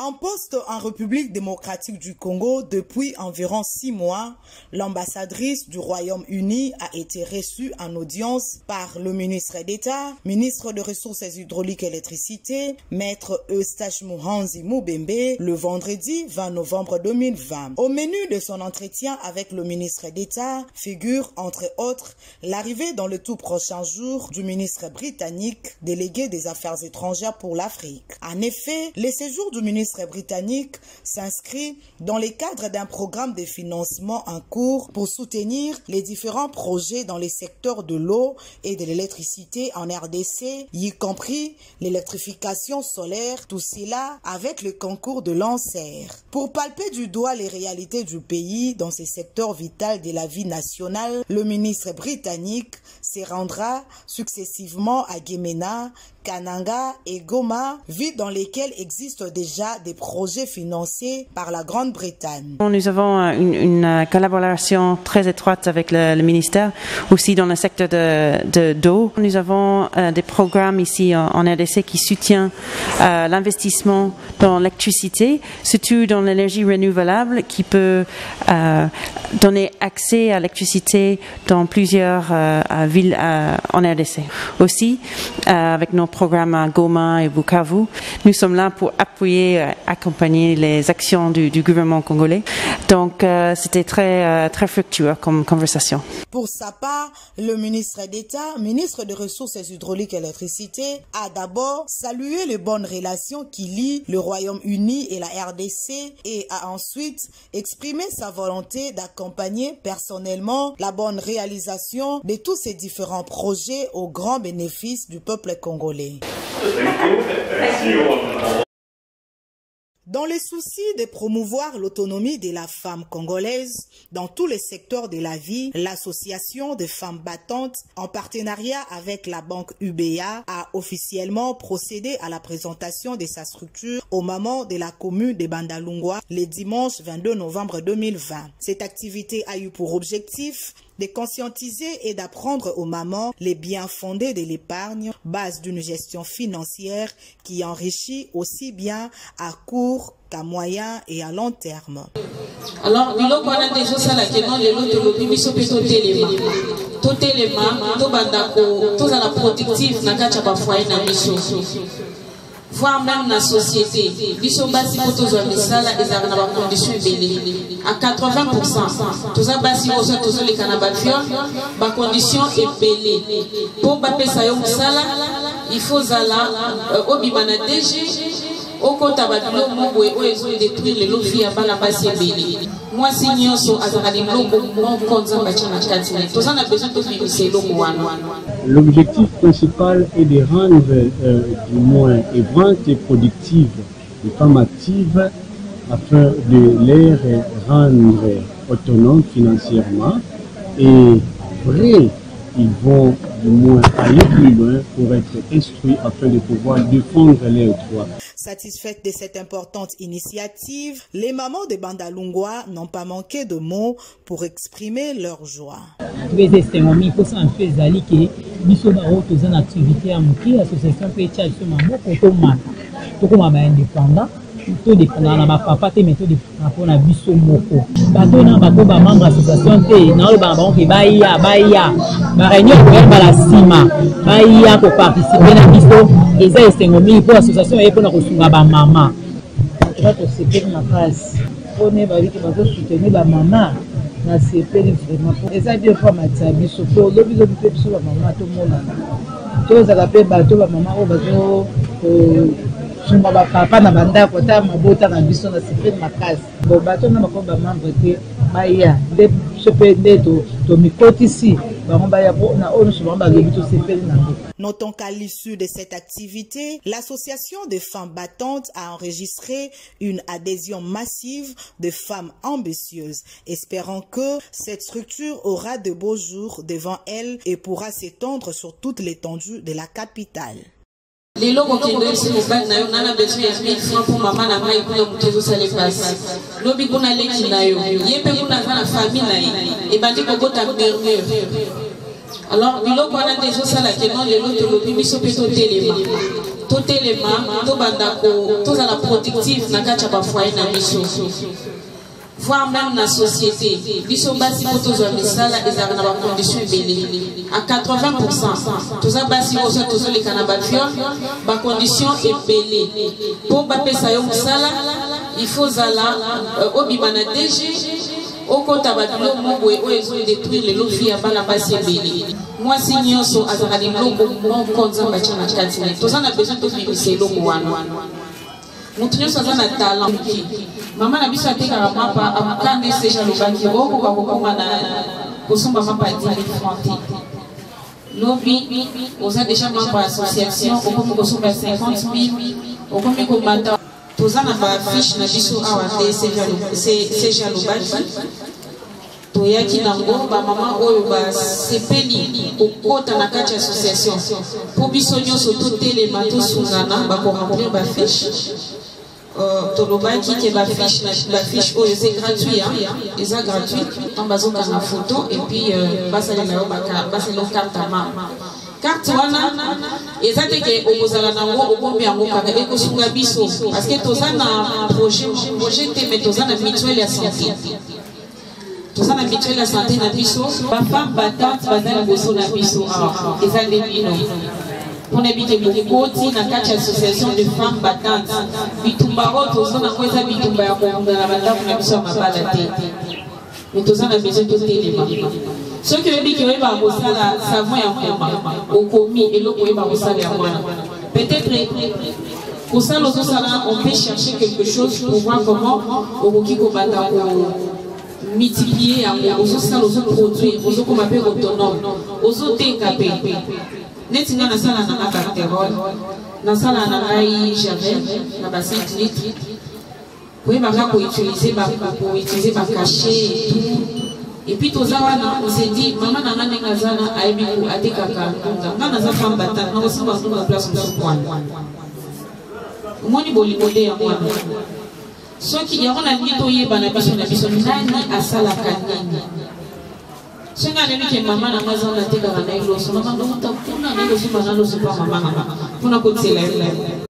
En poste en République démocratique du Congo depuis environ 6 mois, l'ambassadrice du Royaume-Uni a été reçue en audience par le ministre d'État, ministre des Ressources hydrauliques et électricité, maître Eustache Muhanzi Mubembe, le vendredi 20 novembre 2020. Au menu de son entretien avec le ministre d'État figure entre autres l'arrivée dans le tout prochain jour du ministre britannique délégué des Affaires étrangères pour l'Afrique. En effet, le séjour du ministre britannique s'inscrit dans le cadre d'un programme de financement en cours pour soutenir les différents projets dans les secteurs de l'eau et de l'électricité en RDC, y compris l'électrification solaire, tout cela avec le concours de l'ANSER. Pour palper du doigt les réalités du pays dans ces secteurs vitaux de la vie nationale, le ministre britannique se rendra successivement à Gemena, Kananga et Goma, villes dans lesquelles existent déjà des projets financés par la Grande-Bretagne. Nous avons une collaboration très étroite avec le ministère, aussi dans le secteur d'eau. Nous avons des programmes ici en RDC qui soutiennent l'investissement dans l'électricité, surtout dans l'énergie renouvelable qui peut donner accès à l'électricité dans plusieurs villes en RDC. Aussi, avec nos programmes à Goma et Bukavu, nous sommes là pour appuyer, accompagner les actions du gouvernement congolais. Donc, c'était très fructueux comme conversation. Pour sa part, le ministre d'État, ministre des Ressources hydrauliques et électricité, a d'abord salué les bonnes relations qui lient le Royaume-Uni et la RDC et a ensuite exprimé sa volonté d'accompagner personnellement la bonne réalisation de tous ces différents projets au grand bénéfice du peuple congolais. Dans le souci de promouvoir l'autonomie de la femme congolaise dans tous les secteurs de la vie, l'association des femmes battantes, en partenariat avec la banque UBA, a officiellement procédé à la présentation de sa structure aux mamans de la commune de Bandalungwa le dimanche 22 novembre 2020. Cette activité a eu pour objectif de conscientiser et d'apprendre aux mamans les biens fondés de l'épargne, base d'une gestion financière qui enrichit aussi bien à court qu'à moyen et à long terme. Alors, biloko wana déjà sala kenon lelo tolobi biso pe totelema to bandako to za productif na kacha ba foyer na biso. Voire même la société, biso basi poto zo misala ezaka na ba conditions belé à 80%. Tout ça basi oso tozo le kanaba fio ba conditions ebelé. Pour ba pesa yo misala, il faut zala obimana DG au compte abadilo mobwe o ezo détruire les lofi ya bana basi ebelé. Moi si nyonso azaka de mloko mon konza ba chana katine. Tout ça na besoin de finir loko wana. L'objectif principal est de rendre du moins ébranlantes et productives les femmes actives afin de les rendre autonomes financièrement et après ils vont du moins aller plus loin pour être instruits afin de pouvoir défendre leurs droits. Satisfaites de cette importante initiative, les mamans de Bandalungwa n'ont pas manqué de mots pour exprimer leur joie. tout dépendant na ba papa te mais tout dépendant pour na biso moko bato na bato ba membre association te na ba ba ke ba ya ba réunion ko ba la sima ba ya ko participer na biso eza esengomi pour association et pour na kosunga ba mama va to sepeli na place on ba vite ba soutenir ba mama na sepeli vraiment pour eza bien pour matza biso pour lobi biso ba mama to mona to za ka pe bato ba mama o bato suma ba papa na banda kota mabota na biso na secret makasi bo bato na makomba membre te baya de sepende to mikoti si ba baya na ono suma ba lebito sepende na. Notons qu'à l'issue de cette activité, l'association des femmes battantes a enregistré une adhésion massive de femmes ambitieuses, espérant que cette structure aura de beaux jours devant elle et pourra s'étendre sur toute l'étendue de la capitale. Les locaux qui nous disent que nous avons besoin de 1000 francs pour maman na mai pour que vous allez passer. Lobi kuna leki na yo. Yepe kuna na famille na ye. Et bandi ko bota dernier. Alors les locaux on a déjà ça là que non les lots de lobi biso peto telema. tout élément, tout bandako, tout la productif, na kacha ba foyer na biso. Voire même dans la société, biso basi pour tous les misala et ça na ba conditions belé. À 80%, tous les basi tous les canabafion, ba conditions est belé. Pour ba pesa yo misala, il faut zala obimana DG. Au côté de l'eau, ils ont détruit les lots à la base belé. Moi, si nous sommes à l'eau, mon compte en bâtiment à 4 minutes. Tous on a besoin de faire ces lots. Nous sommes un talent. Maman a besoin de faire un mapa à Mukande, c'est déjà le banquier. Maman pas dire les on a déjà membre d'association, on peut 50 000, on peut tous en a affiche na biso awate c'est jalobaki toyaki nango ba mama oyo ba sepeli okota na kati association pour biso nyonso totelema tosungana ba ko remplir ba fiche tolobaki ke ba fiche oyo c'est gratuit eza gratuit en bazo kana photo et puis basalela yo baselo carte mama carte wana ezate ke okozala nango okombi yango kaka ekosunga biso parce que toza na projet te mais toza na mutuelle ya santé toza na mutuelle ya santé na biso bafemme batante baza liboso na biso eza nde bino mpona ebike bokoti na kati ya association de femmes battantes bitumba oyo toza nango eza bitumba ya kobunda na bandako na biso ya mabala te mais toza na besoin totelema ce qui veut dire que va bosala savon ya ngoma okomi eloko eba bosala ya mwana peut-être pour ça on peut chercher quelque chose pour voir comment okoki kobanda multiplier yango ozosala ozoproduire ozokoma mpe autonome ozotenga mpe neti nga nasala na bactérole nasala na ngai javel na ba 5 litres koyebaka koutiliser bakachet et tout. Et puis tous on s'est dit maman nana nengazana aibiku atekaka ntunga nga naza femme batante na osimba ntunga place mosukwana omoni bolimode ya mwana soki yango na ngi toyeba na biso nani asalaka nini senga nini ke mama nanga aza natekaka na ye loso nanga ndokota kuna na ye loso bana loso pa mama nanga mpona kotisela ye